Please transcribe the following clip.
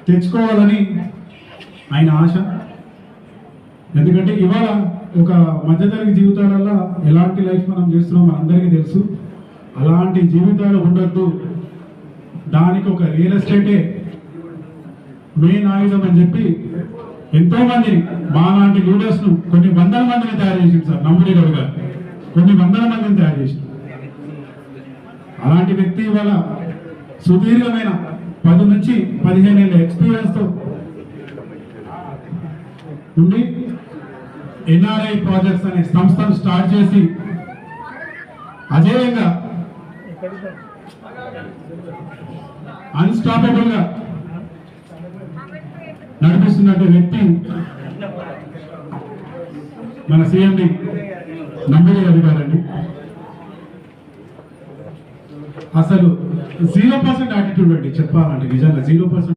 తెచ్చుకోవాలని ఆయన ఆశ. ఎందుకంటే ఇవాళ ఒక మధ్యతరగతి జీవితాలలో ఎలాంటి లైఫ్ మనం చేస్తున్నాం మనందరికీ తెలుసు. అలాంటి జీవితాలు ఉండొద్దు, దానికి ఒక రియల్ ఎస్టేటే మెయిన్ ఆయుధం అని చెప్పి ఎంతో మందిని మా లాంటి లీడర్స్ను కొన్ని వందల మందిని తయారు చేసింది సార్ నమ్ముడి గారు. కొన్ని వందల మందిని తయారు చేసింది. అలాంటి వ్యక్తి ఇవాళ సుదీర్ఘమైన 10 నుంచి 15 ఏళ్ళ ఎక్స్పీరియన్స్తో ఉండి ఎన్ఆర్ఐ ప్రాజెక్ట్స్ అనే సంస్థను స్టార్ట్ చేసి అజేయంగా అన్స్టాపబుల్ గా నడిపిస్తున్నట్టు వ్యక్తి మన సిఎండి నంబూరి రవి గారండి. అసలు 0% యాటిట్యూడ్ అండి చెప్పాలంటే, నిజంగా 0%.